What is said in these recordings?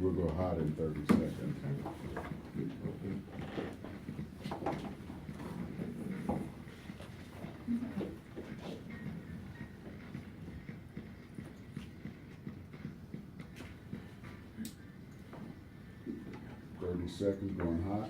We'll go hot in 30 seconds. 30 seconds going hot.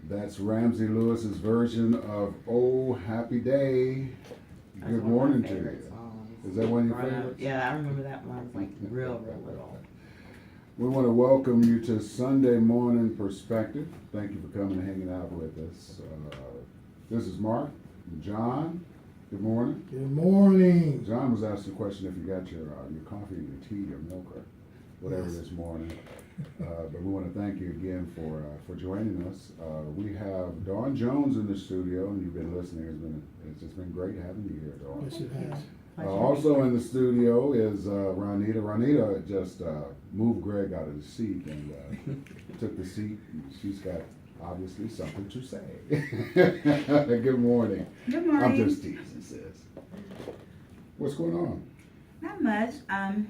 That's Ramsey Lewis's version of "Oh Happy Day." That's Good one of my morning to favorite you. songs. Is that one of your Growing up, favorites? yeah, I remember that when I was like real little. We want to welcome you to Sunday Morning Perspective. Thank you for coming and hanging out with us. This is Mark and John. Good morning. Good morning. John was asking a question if you got your coffee, your tea, your milk, or whatever Yes. this morning. But we want to thank you again for joining us. We have Dawn Jones in the studio, and you've been listening. It's just been great having you here, Dawn. Yes, it has. Also in the studio is Ronita. Ronita just moved Greg out of the seat and took the seat. She's got obviously something to say. Good morning. Good morning. I'm just teasing, sis. What's going on? Not much. I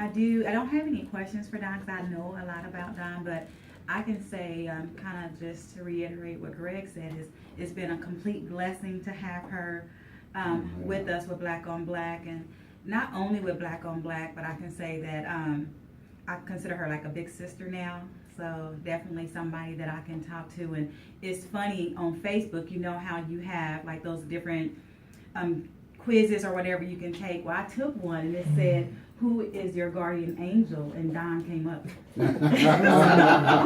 don't have any questions for Don because I know a lot about Don, but I can say kind of just to reiterate what Greg said is it's been a complete blessing to have her with us with Black on Black, and not only with Black on Black, but I can say that I consider her like a big sister now. So definitely somebody that I can talk to. And it's funny on Facebook, you know how you have like those different quizzes or whatever you can take. Well, I took one and it said, "Who is your guardian angel?" And Don came up.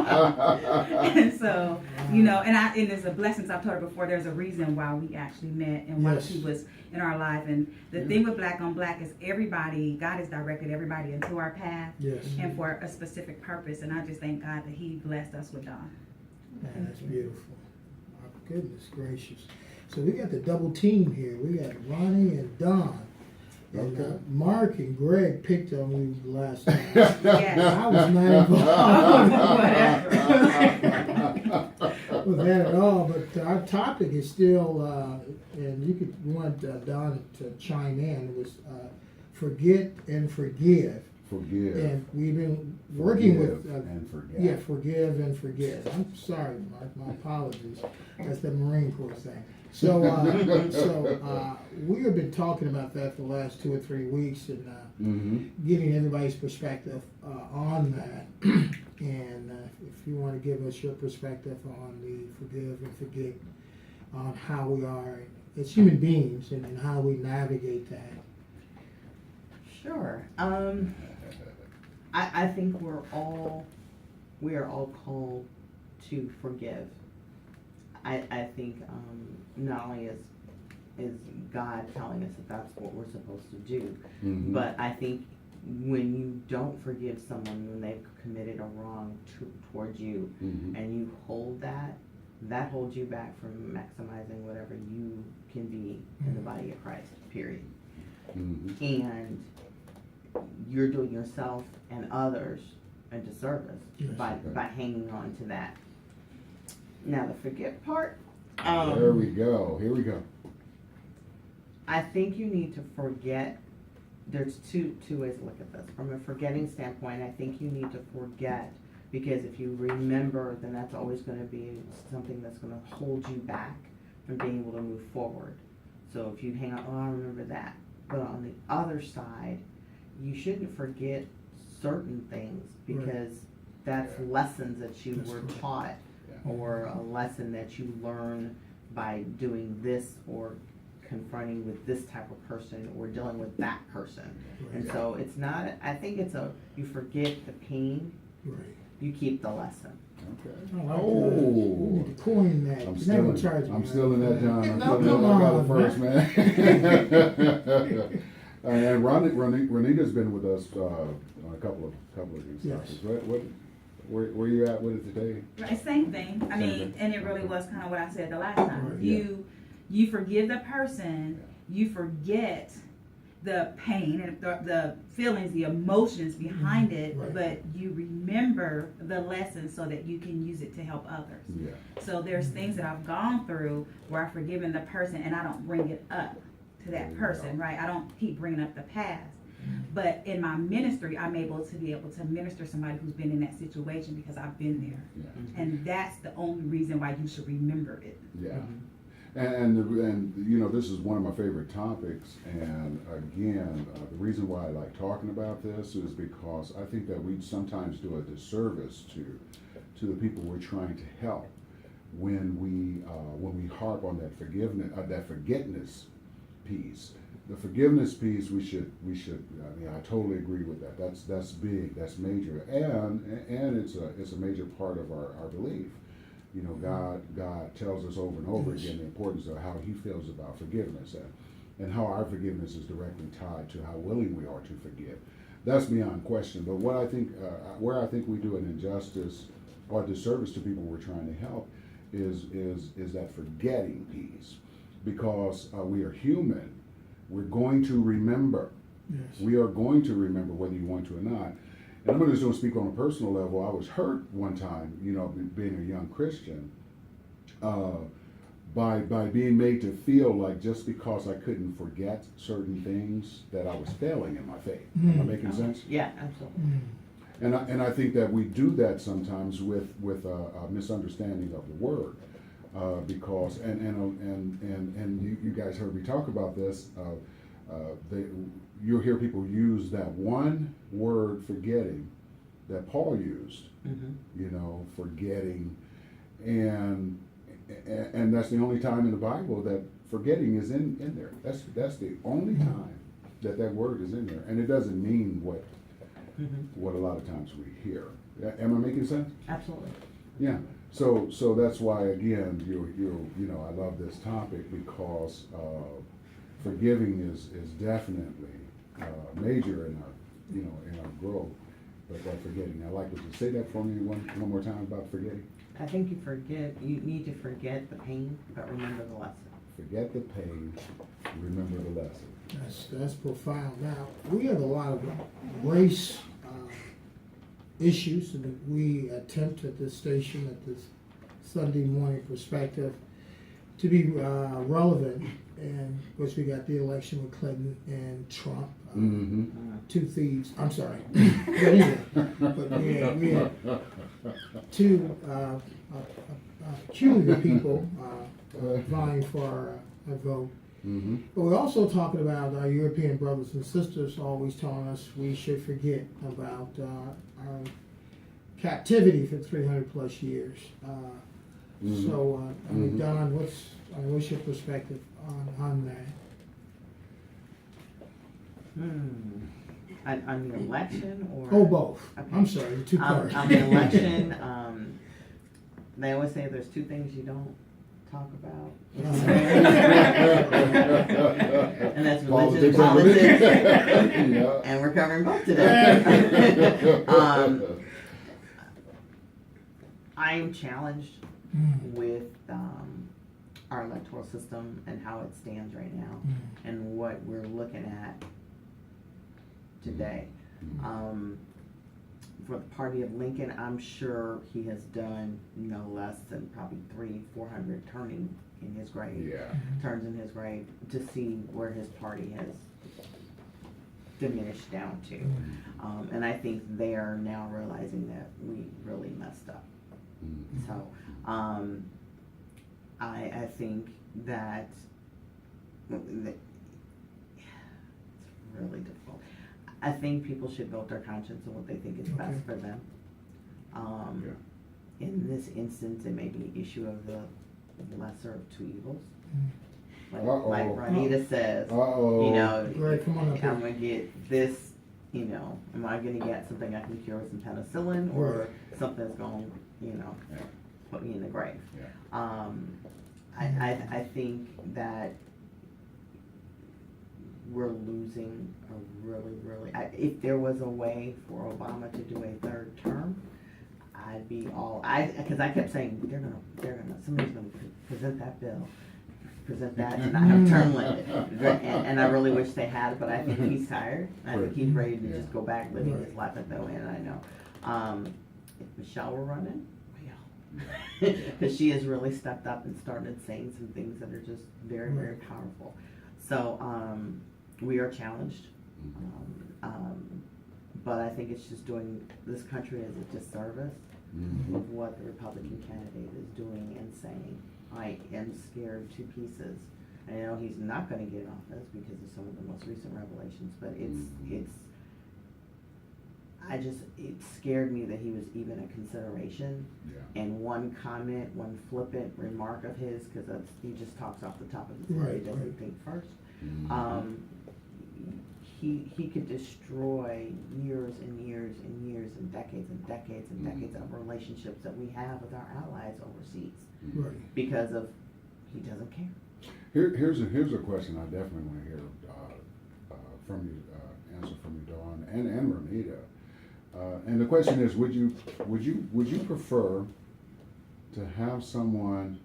And so, you know, and it's a blessing. 'Cause I've told her before, there's a reason why we actually met and why Yes. she was in our life. And the thing with Black on Black is everybody, God has directed everybody into our path Yes. and for a specific purpose. And I just thank God that He blessed us with Don. Man, that's beautiful. My goodness gracious. So we got the double team here. We got Ronnie and Don. And Okay. Mark and Greg picked on me last time. Yes. I was not involved with that at all. But our topic is still, and you could want Don to chime in. It was forget and forgive. Forgive. And we've been working with and forget. yeah, forgive and forget. I'm sorry, Mark. My apologies. That's the Marine Corps thing. So, we have been talking about that for the last 2 or 3 weeks and getting everybody's perspective on that. And if you want to give us your perspective on the forgive and forget, on how we are as human beings and how we navigate that. Sure. I think we are all called to forgive. I think not only is God telling us that that's what we're supposed to do, but I think when you don't forgive someone when they've committed a wrong towards you, and you hold that holds you back from maximizing whatever you can be in the body of Christ, period. And you're doing yourself and others a disservice Yes. by hanging on to that. Now the forget part. There we go. Here we go. I think you need to forget. There's two ways to look at this. From a forgetting standpoint, I think you need to forget because if you remember, then that's always going to be something that's going to hold you back from being able to move forward. So if you hang on, oh, I remember that. But on the other side, you shouldn't forget certain things because that's lessons that you were taught or a lesson that you learn by doing this or confronting with this type of person or dealing with that person. And so it's not, I think it's you forget the pain, you keep the lesson. Okay. I like that. We need to coin that. I'm You're still not gonna charge me, I'm right? still in that, John. I'm No, still in come that. I got on, it first, man. And Ronita's been with us on a couple of these Yes. topics. Where you at with it today? Right, same thing. I mean, thing. and it really was kind of what I said the last time. Right. You forgive the person, you forget, the pain and the feelings, the emotions behind it, Right. but you remember the lesson so that you can use it to help others. Yeah. So there's things that I've gone through where I've forgiven the person and I don't bring it up to There that you person, go. right? I don't keep bringing up the past. But in my ministry, I'm able to minister somebody who's been in that situation because I've been there. Yeah. And that's the only reason why you should remember it. Yeah. And you know, this is one of my favorite topics, and again, the reason why I like talking about this is because I think that we sometimes do a disservice to the people we're trying to help when we harp on that forgiveness piece. The forgiveness piece, we should. I mean, I totally agree with that. That's big. That's major, and it's a major part of our belief. You know, God tells us over and over again the importance of how He feels about forgiveness, and how our forgiveness is directly tied to how willing we are to forgive. That's beyond question. But what I think, where I think we do an injustice or disservice to people we're trying to help, is that forgetting piece, because we are human. We're going to remember. Yes. We are going to remember whether you want to or not. And I'm just going to speak on a personal level. I was hurt one time, you know, being a young Christian, by being made to feel like just because I couldn't forget certain things that I was failing in my faith. Am I making sense? Yeah, absolutely. And I think that we do that sometimes with a misunderstanding of the word, because and you guys heard me talk about this. You'll hear people use that one word, forgetting, that Paul used. You know, forgetting, and that's the only time in the Bible that forgetting is in there. That's the only time that word is in there, and it doesn't mean what a lot of times we hear. Am I making sense? Absolutely. Yeah. So that's why, again, you know, I love this topic, because forgiving is definitely major in our growth. But that forgetting, I like what you say that for me one more time about forgetting. I think you need to forget the pain, but remember the lesson. Forget the pain, remember the lesson. That's profound. Now, we have a lot of race issues that we attempt at this station, at this Sunday morning perspective, to be relevant. And of course, we got the election with Clinton and Trump, two thieves. I'm sorry, but anyway, we had two peculiar people vying for our vote. But we're also talking about our European brothers and sisters always telling us we should forget about our captivity for 300 plus years. So, I mean, Don, what's your perspective on that? On the election, or? Oh, both. Okay. I'm sorry, the two parts. On the election, they always say there's two things you don't talk about. And that's religion and politics. Yeah. And we're covering both today. I'm challenged with our electoral system and how it stands right now and what we're looking at today. For the party of Lincoln, I'm sure he has done no less than probably 300-400 turns in his grave to see where his party has diminished down to. And I think they are now realizing that we really messed up. So I think that it's really difficult. I think people should vote their conscience on what they think is best for them. In this instance, it may be an issue of the lesser of two evils. Like Ronita says, you know, Greg, come on up here. I'm going to get this, you know, am I going to get something I can cure with some penicillin, or something that's going to, you know, put me in the grave? I think that we're losing a really, if there was a way for Obama to do a third term, I'd be all, because I kept saying, somebody's gonna present that bill. present that to not have term limit. And I really wish they had, but I think he's tired. I think he's ready to just go back living his life at the end, I know. If Michelle were running, because she has really stepped up and started saying some things that are just very, very powerful. So we are challenged, but I think it's just doing this country as a disservice of what the Republican candidate is doing and saying. I am scared to pieces. I know he's not going to get in office because of some of the most recent revelations, but it scared me that he was even a consideration. Yeah. And one comment, one flippant remark of his, because he just talks off the top of his head, he doesn't think first. He could destroy years and years and years and decades and decades and decades of relationships that we have with our allies overseas, because of he doesn't care. Here's a question I definitely want to hear from you, answer from you, Dawn, and Renita. And the question is, would you prefer to have someone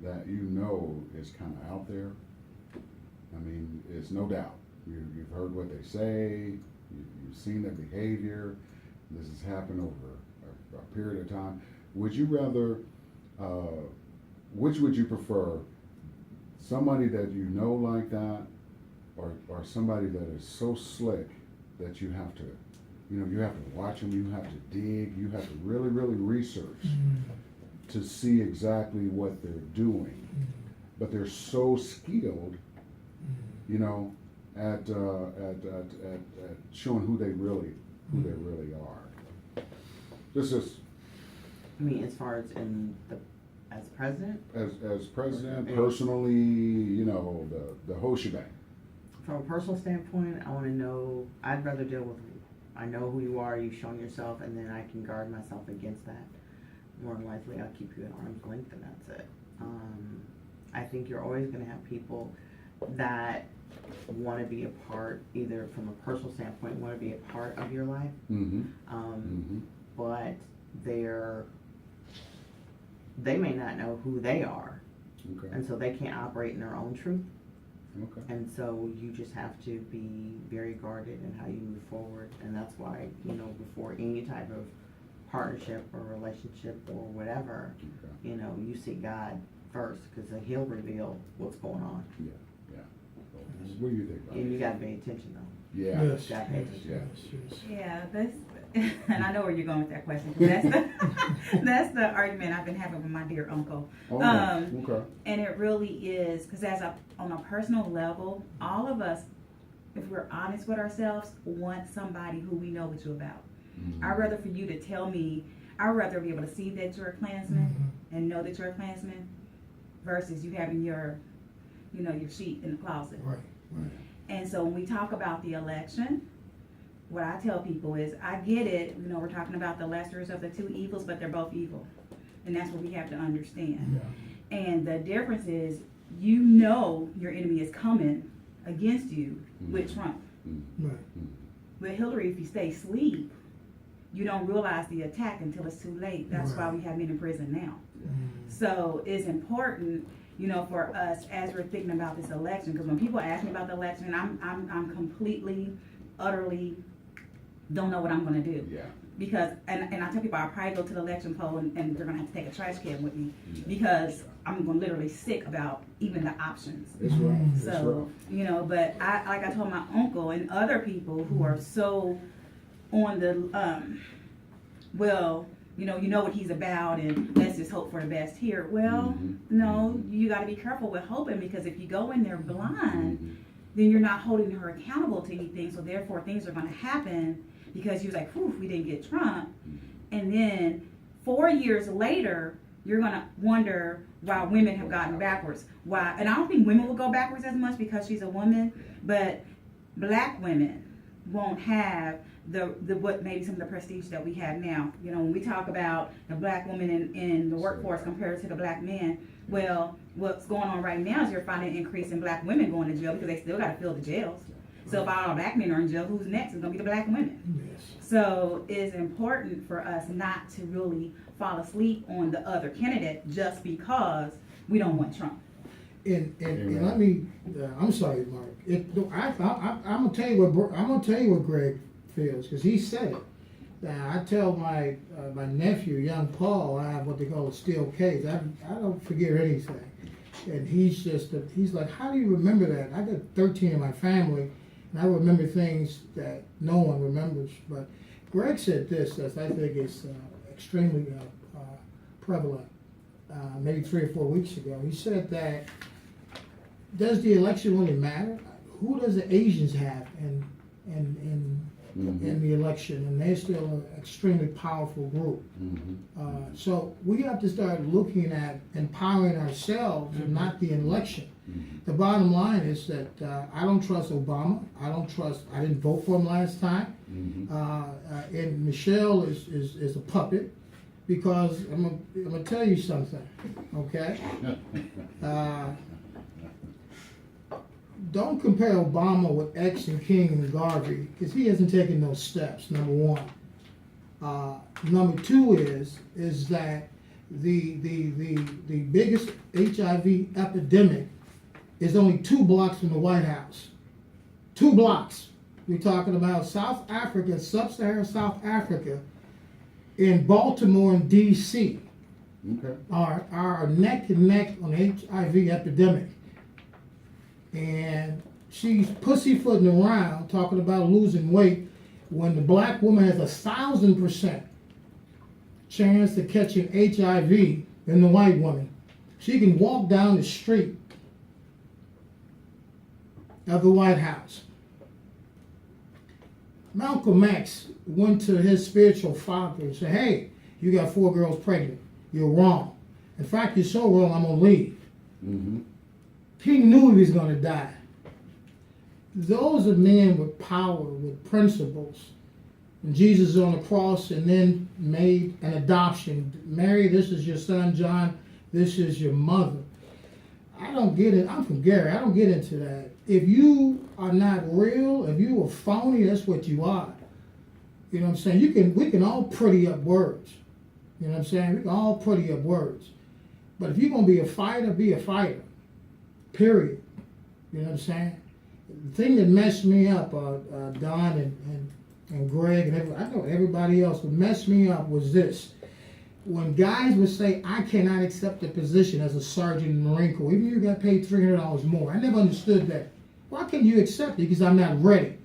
that you know is kind of out there? I mean, it's no doubt. You've heard what they say. You've seen their behavior. This has happened over a period of time. Would you rather? Which would you prefer? Somebody that you know like that, or somebody that is so slick that you have to, you have to watch them. You have to dig. You have to really, really research to see exactly what they're doing. But they're so skilled, at showing who they really are. This is. I mean, as far as as president? As president, personally, the whole shebang. From a personal standpoint, I want to know, I'd rather deal with, I know who you are, you've shown yourself, and then I can guard myself against that. More than likely, I'll keep you at arm's length, and that's it. I think you're always going to have people that want to be a part, either from a personal standpoint, want to be a part of your life, but they may not know who they are, and so they can't operate in their own truth. And so you just have to be very guarded in how you move forward, and that's why, before any type of partnership or relationship or whatever, you seek God first, because He'll reveal what's going on. Yeah. What do you think about And you gotta pay attention though. Yeah. Yes. Gotta pay attention. Yeah, that's, and I know where you're going with that question. That's the argument I've been having with my dear uncle. And it really is, because on a personal level, all of us, if we're honest with ourselves, want somebody who we know what you're about. I'd rather for you to tell me, I'd rather be able to see that you're a Klansman and know that you're a Klansman versus you having your sheet in the closet. Right. And so when we talk about the election, what I tell people is, I get it, we're talking about the lessers of the two evils, but they're both evil. And that's what we have to understand. Yeah. And the difference is, your enemy is coming against you with Trump. Right. With Hillary, if you stay asleep, you don't realize the attack until it's too late. That's why we have men in prison now. So it's important, for us as we're thinking about this election, because when people ask me about the election, I'm completely, utterly don't know what I'm going to do. Yeah. Because, and I tell people I'll probably go to the election poll and they're going to have to take a trash can with me because I'm going literally sick about even the options. It's rough. So, but like I told my uncle and other people who are so on the, you know what he's about and let's just hope for the best here. Well, no, you got to be careful with hoping, because if you go in there blind, then you're not holding her accountable to anything. So therefore things are going to happen because he was like, whew, we didn't get Trump. And then 4 years later, you're going to wonder why women have gotten backwards. Why? And I don't think women will go backwards as much because she's a woman, but black women won't have the what maybe some of the prestige that we have now. When we talk about the black woman in the workforce compared to the black men, well, what's going on right now is you're finding an increase in black women going to jail because they still got to fill the jails. So if all black men are in jail, who's next? It's going to be the black women. Yes. So it's important for us not to really fall asleep on the other candidate just because we don't want Trump. and let me, I'm sorry, Mark. I'm gonna tell you what Greg feels, because he said it. Now, I tell my nephew, young Paul, I have what they call a steel case. I don't forget anything. And he's like, how do you remember that? I got 13 in my family, and I remember things that no one remembers. But Greg said this that I think is extremely prevalent, maybe 3 or 4 weeks ago. He said that, does the election really matter? Who does the Asians have in the election? And they're still an extremely powerful group. So we have to start looking at empowering ourselves and not the election. The bottom line is that I don't trust Obama. I didn't vote for him last time. And Michelle is a puppet, because I'm gonna tell you something, okay? Don't compare Obama with X and King and Garvey, because he hasn't taken those steps, number one. Number two is that the biggest HIV epidemic is only 2 blocks from the White House. 2 blocks. We're talking about South Africa, sub-Saharan South Africa, in Baltimore and D.C. are neck and neck on the HIV epidemic. And she's pussyfooting around talking about losing weight when the black woman has 1,000% chance of catching HIV than the white woman. She can walk down the street of the White House. Malcolm X went to his spiritual father and said, hey, you got 4 girls pregnant. You're wrong. In fact, you're so wrong, I'm going to leave. He knew he was going to die. Those are men with power, with principles. And Jesus is on the cross and then made an adoption. Mary, this is your son. John, this is your mother. I don't get it. I'm from Gary. I don't get into that. If you are not real, if you are phony, that's what you are. You know what I'm saying? We can all pretty up words. You know what I'm saying? We can all pretty up words. But if you're going to be a fighter, be a fighter. Period. You know what I'm saying? The thing that messed me up, Don and Greg, and I know everybody else, what messed me up was this. When guys would say, I cannot accept a position as a sergeant in the Marine Corps, even if you got paid $300 more. I never understood that. Why can't you accept it? Because I'm not ready.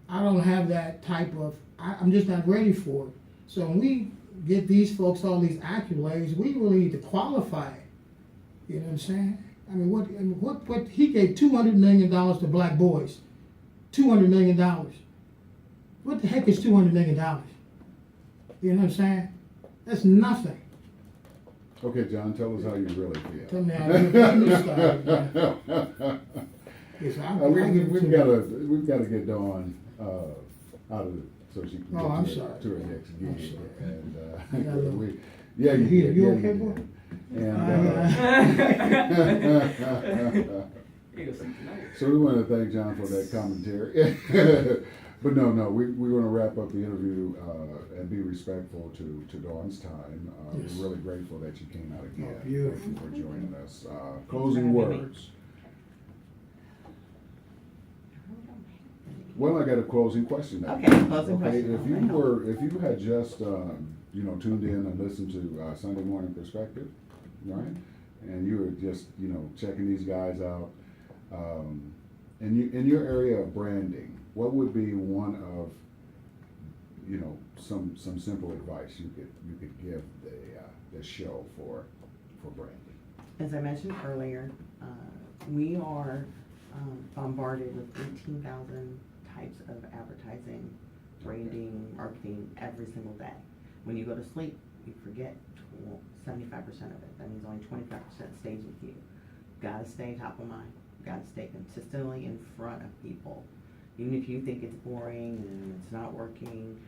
I don't have that type of, I'm just not ready for it. So when we get these folks all these accolades, we really need to qualify it. You know what I'm saying? I mean, what he gave $200 million to black boys. $200 million. What the heck is $200 million? You know what I'm saying? That's nothing. Okay, John, tell us how you really feel. Tell me how you started. Yes, We've got to get Dawn out of it so she can get to her next gig. And you okay, boy? So we want to thank John for that commentary. But no, we want to wrap up the interview and be respectful to Dawn's time. Yes. We're really grateful that you came out again. Oh, beautiful. Thank you for joining us. Closing words. Well, I got a closing question now. Okay, closing question. If you had just tuned in and listened to Sunday Morning Perspective, right, and you were just checking these guys out, in your area of branding, what would be one of some simple advice you could give the show for branding? As I mentioned earlier, we are bombarded with 18,000 types of advertising, branding, marketing every single day. When you go to sleep, you forget 75% of it. That means only 25% stays with you. Gotta stay top of mind. Gotta stay consistently in front of people. Even if you think it's boring and it's not working,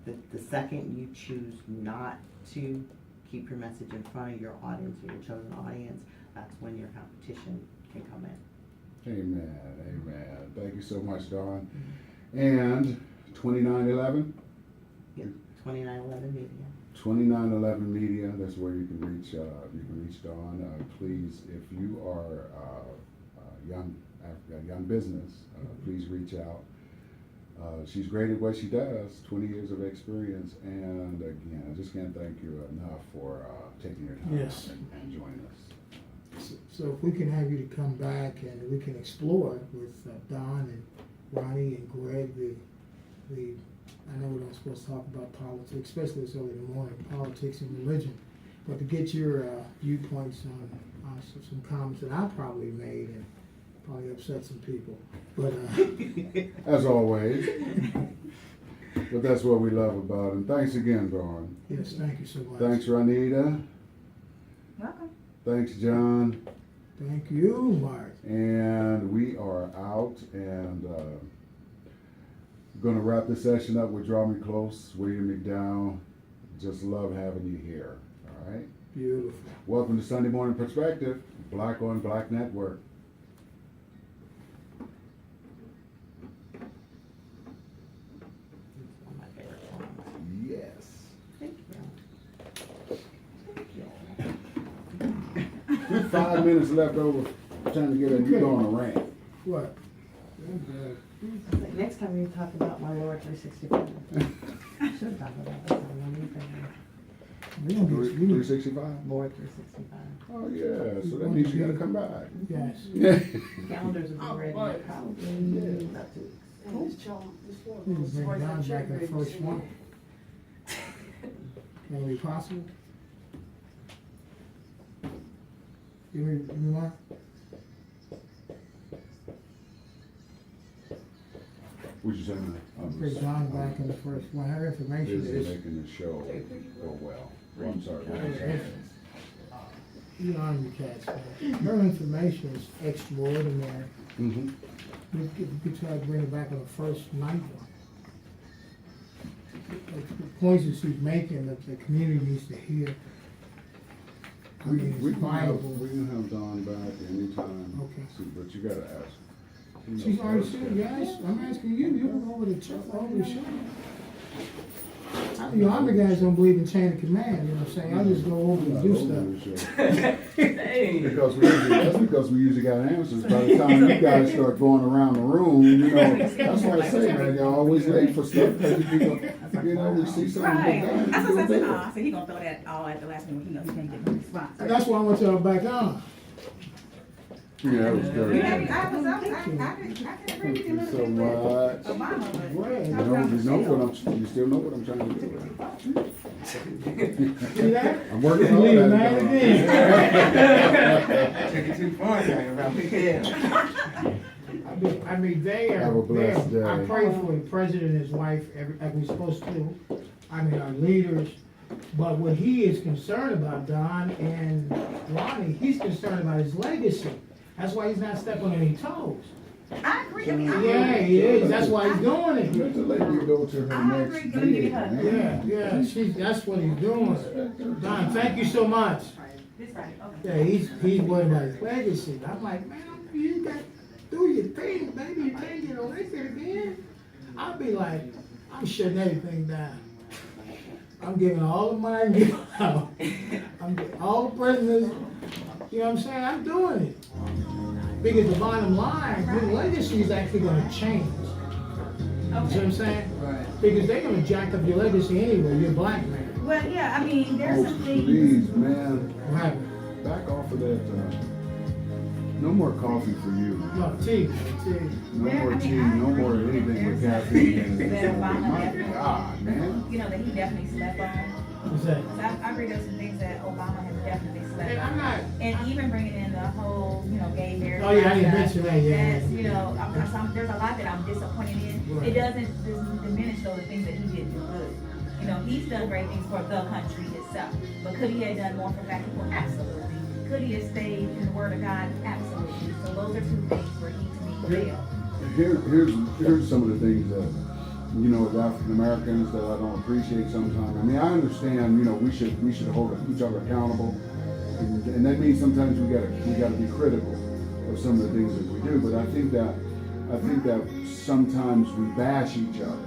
the second you choose not to keep your message in front of your audience or your chosen audience, that's when your competition can come in. Amen. Thank you so much, Dawn. And 2911? Yeah, 2911 Media. 2911 Media, that's where you can reach Dawn. Please, if you are a young business, please reach out. She's great at what she does, 20 years of experience, and again, I just can't thank you enough for taking your time Yes. and joining us. So if we can have you to come back and we can explore with Don and Ronnie and Greg, I know we're not supposed to talk about politics, especially this early in the morning, politics and religion, but to get your viewpoints on some comments that I probably made and probably upset some people. But As always. But that's what we love about him. Thanks again, Dawn. yes, thank you so much. Thanks, Ronita. Welcome. Thanks, John. Thank you, Mark. And we are out and going to wrap this session up with Draw Me Close, William McDowell. Just love having you here. All right. Beautiful. Welcome to Sunday Morning Perspective, Black on Black Network. It's one of my favorite songs. Yes. Thank you. 5 minutes left over trying to get in. You go on a rant. What? Next time you talk about my lower 365. Should talk about this on one thing. We don't get you. 365? Lower 365. Oh, yeah. So that means you got to come back. Yes. Yeah. Calendars will be ready probably in about 2 weeks. We can bring Don back in the first one. Can it be possible? Give me one. What you saying? Bring Don back in the first one. Her information Busy is, making the show go well. Well, I'm sorry. What was that? you know, I'm the cat's man. Her information is extraordinary. Mm-hmm. We could try to bring it back on the first night one. Like, the points that she's making that the community needs to hear. I mean, We it's can have viable. Don back anytime. Okay. See, but you gotta ask. She's already said, yes, I'm asking you, you don't go over the over the show. You know, I'm the guys that don't believe in chain of command, you know what I'm saying? I just go over and do stuff. That's because we usually got answers. By the time you guys start going around the room, you know, that's why I say, man, y'all always late for stuff. Because we see something. Right. go down, That's you what I do said. it. I said he gonna throw that all at the last minute. He know he can't get no response. And that's why I want y'all back on. Yeah, that was good. I can agree with you a Thank you so little bit much. with Obama, but Right. You still know what I'm trying to do. See that? I'm working on Leave that. mad Don. again. I mean, they are. Have a blessed they are- I day. pray for the president and his wife, like we're supposed to. I mean, our leaders. But what he is concerned about, Don and Ronnie, he's concerned about his legacy. That's why he's not stepping on any toes. I agree. I mean, I Yeah, he is. That's why he's doing it. Let the lady go to her I next agree. Let me give you meeting, a hug. man. Yeah, that's what he's doing. Don, thank you so much. This Friday, okay. Yeah, he's worried about his legacy. I'm like, man, you got do your thing, baby. You can't get elected again. I'll be like, I'm shutting everything down. I'm giving all the money I can give out. I'm getting all the prisoners. You know what I'm saying? I'm doing it. Because the bottom line, your legacy is actually going to change. You know what I'm saying? Right. Because they're going to jack up your legacy anyway. You're a black man. Well, yeah, I mean, there's Oh, some things. please, man, What happened? back off of that. No more coffee for you. No, tea. No more tea. No more anything with caffeine. That Obama My definitely- God, man. You know, that he definitely slept on. What's that? So I agree there's some things that Obama has definitely slept Hey, on. I'm not. And even bringing in the whole, gay marriage. Oh, yeah, I didn't stuff, mention that, yeah. That's, there's a lot that I'm disappointed in. Right. It doesn't diminish though the things that he did do good. He's done great things for the country itself. But could he have done more for black people? Absolutely. Could he have stayed in the Word of God? Absolutely. So those are two things where he, to me, failed. Here's some of the things that, as African Americans that I don't appreciate sometimes. I mean, I understand, we should hold each other accountable. And that means sometimes we gotta be critical of some of the things that we do. But I think that sometimes we bash each other.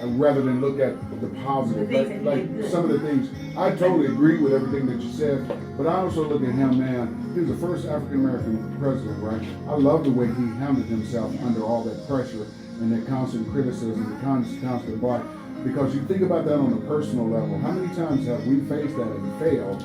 rather than look at the positive. The things that he Like did. some of the things, I totally agree with everything that you said, but I also look at him, man, he was the first African American president, right? I love the way he handled himself under all that pressure and that constant criticism, the constant bark. Because you think about that on a personal level, how many times have we faced that and failed,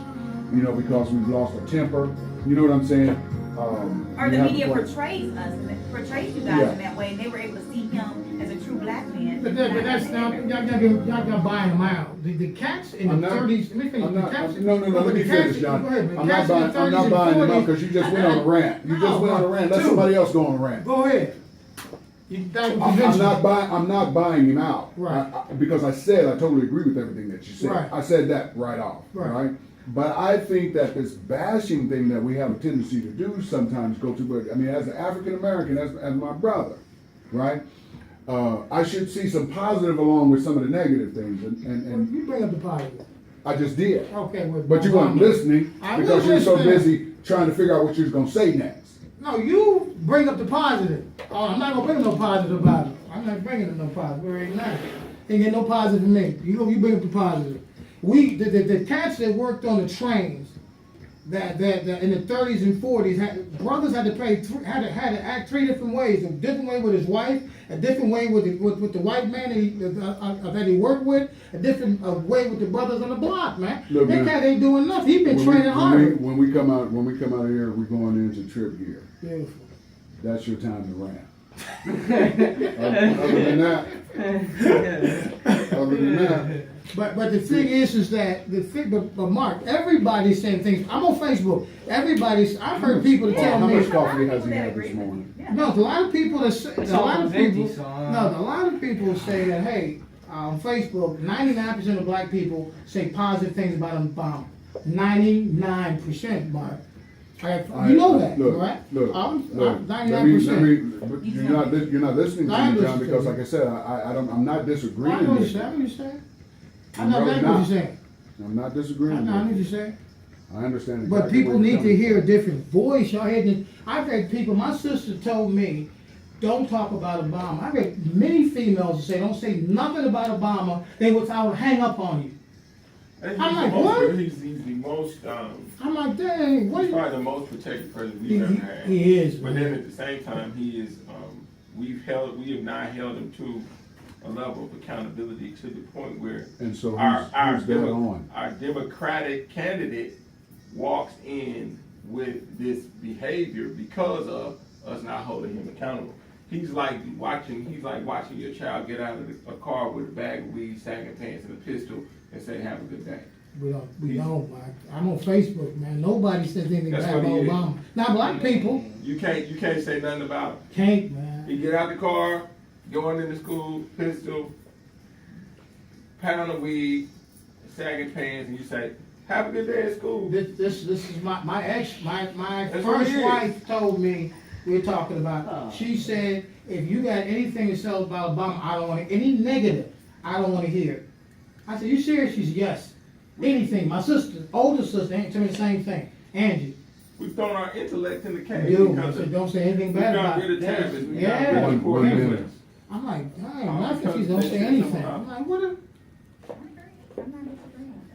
you know, because we've lost our temper, you know what I'm saying? Or the media portrays you guys in that way, and they were able to see him as a true black man. But that's not, y'all buying them out. The cats in I'm the not- 30s, let me finish. No, let but me the cats- finish, John. Go ahead, but I'm cats in the not 30s buying and them 40s up because you just went on a rant. You just went on a rant. Let Dude. somebody else go on a rant. Go ahead. That was I'm not buying him out. Right. Because I said I totally agree with everything that you said. Right. I said that right off. Right. But I think that this bashing thing that we have a tendency to do sometimes go to, but I mean, as an African American, as my brother, right? I should see some positive along with some of the negative things, and You bring up the positive. I just did. Okay, well, But you weren't listening I because was you were so listening. busy trying to figure out what you was gonna say next. No, you bring up the positive. Oh, I'm not gonna bring no positive about it. I'm not bringing up no positive right now. Ain't get no positive from me. You bring up the positive. The cats that worked on the trains, that in the 30s and 40s, brothers had to had to act three different ways. A different way with his wife, a different way with the white man that he worked with, a different way with the brothers on the block, man. Look, That man, cat ain't doing nothing. He been training hard. When we come out of here, we're going into TripGear. Beautiful. That's your time to rant. Other than that, But the thing is that but Mark, everybody's saying things. I'm on Facebook. I've heard people tell how me. much coffee has he had this morning? No, a lot of people that say, It's a lot almost of people. empty, so, No, a lot of people say that. Hey, on Facebook, 99% of black people say positive things about Obama. 99%, Mark. You know that, look, right? Look, I'm look, 99%. but you're not listening to I me, John, listen to because you. like I said, I'm not disagreeing I know what with you're you. saying. I I'm know really exactly what not. you're saying. I'm not I disagreeing know what with you. you're saying. I understand exactly But people where you're need to coming hear a from. different voice. Y'all had I've had people, my sister told me, don't talk about Obama. I've had many females say, don't say nothing about Obama, I would hang up on you. He's I'm the like, most- what? He's the most, I'm like, dang, what he's are probably the most protected president you? we've ever had. He is, But man. then at the same time, he is, we have not held him to a level of accountability to the point where And so our who's that on? Democratic candidate walks in with this behavior because of us not holding him accountable. He's like watching your child get out of a car with a bag of weed, sagging pants, and a pistol, and say, "Have a good day." We don't, Mike. I'm on Facebook, man. Nobody says anything That's bad what about he is. Obama. Now, black people You can't say nothing about him. can't, man. He get out the car, going into school, pistol, pound of weed, sagging pants, and you say, "Have a good day at school." This is my That's what first it is. wife told me we're talking about. Oh. She said, if you got anything to say about Obama, I don't want any negative. I don't want to hear it. I said, you serious? She said, yes. Anything. My sister, older sister, ain't told me the same thing. Angie, We've thrown our intellect in the cage you. I because said, of, don't say anything we bad got about rid of it. Tavis. We Yeah. got rid of poor One minute. influence. I'm like, I ain't Oh, nothing. because She don't they say said anything. something I'm like, what? I'm not disagreeing with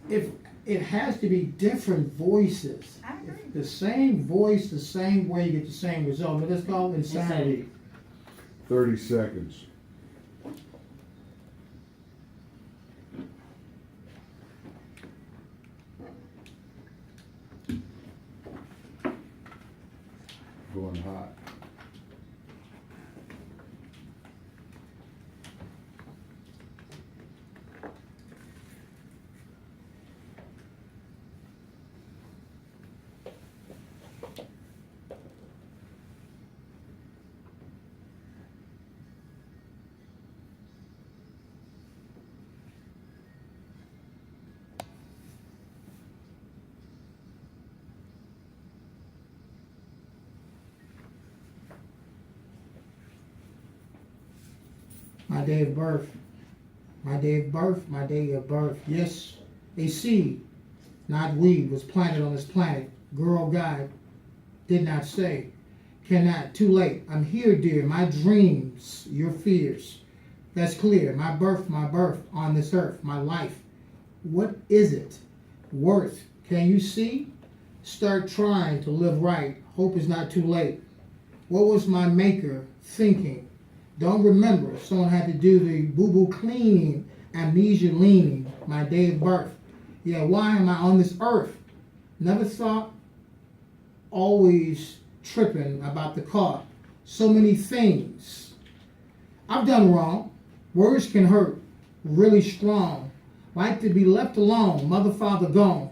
that. If it has to be different voices. I agree. The same voice, the same way, you get the same result. But that's called insanity. 30 seconds. Going hot. My day of birth. My day of birth, my day of birth. Yes, a seed, not we, was planted on this planet. Girl God did not say. cannot. Too late. I'm here, dear. My dreams, your fears. That's clear. My birth on this earth, my life. What is it worth? Can you see? Start trying to live right. Hope is not too late. What was my maker thinking? Don't remember. Someone had to do the boo-boo cleaning, amnesia leaning, my day of birth. Yeah, why am I on this earth? Never thought, always tripping about the caught. So many things. I've done wrong. Words can hurt. Really strong. Like to be left alone. Mother, father gone.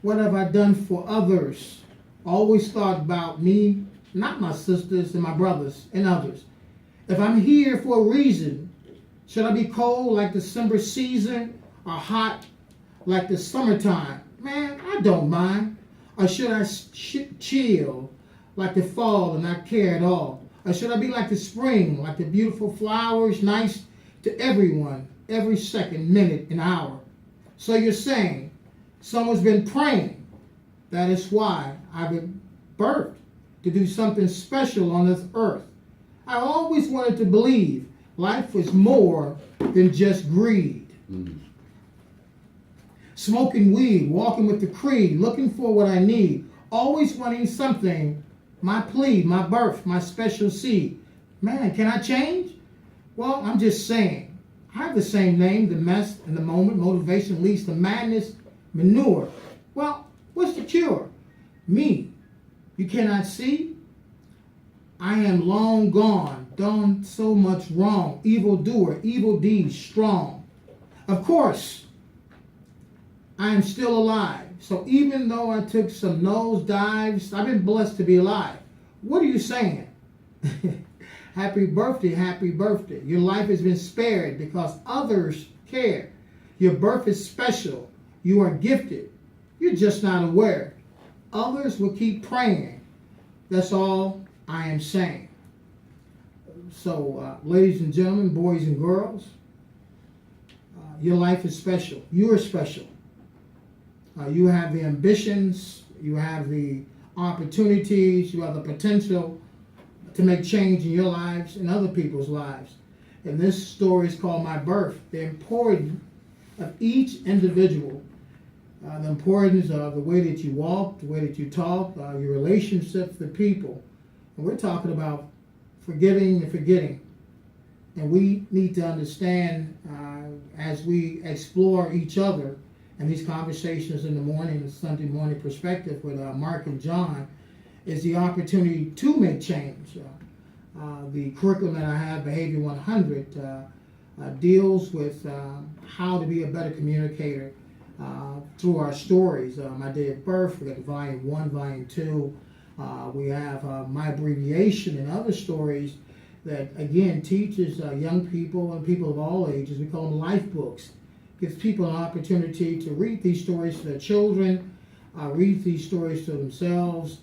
What have I done for others? Always thought about me, not my sisters and my brothers and others. If I'm here for a reason, should I be cold like December season or hot like the summertime? Man, I don't mind. Or should I chill like the fall and not care at all? Or should I be like the spring, like the beautiful flowers, nice to everyone, every second, minute, and hour? So you're saying someone's been praying. That is why I've been birthed to do something special on this earth. I always wanted to believe life was more than just greed. Smoking weed, walking with the creed, looking for what I need, always wanting something, my plea, my birth, my special seed. Man, can I change? Well, I'm just saying. I have the same name, the mess in the moment, motivation leads to madness, manure. Well, what's the cure? Me. You cannot see? I am long gone, done so much wrong, evil doer, evil deeds strong. Of course, I am still alive. So even though I took some nose dives, I've been blessed to be alive. What are you saying? Happy birthday, happy birthday. Your life has been spared because others care. Your birth is special. You are gifted. You're just not aware. Others will keep praying. That's all I am saying. So, ladies and gentlemen, boys and girls, your life is special. You are special. You have the ambitions, you have the opportunities, you have the potential to make change in your lives and other people's lives. And this story is called My Birth. The importance of each individual, the importance of the way that you walk, the way that you talk, your relationships with people. And we're talking about forgiving and forgetting. And we need to understand as we explore each other and these conversations in the morning, the Sunday morning perspective with Mark and John, is the opportunity to make change. The curriculum that I have, Behavior 100, deals with how to be a better communicator through our stories. My day of birth, we got volume 1, volume 2. We have my abbreviation and other stories that, again, teaches young people and people of all ages. We call them life books. Gives people an opportunity to read these stories to their children, read these stories to themselves,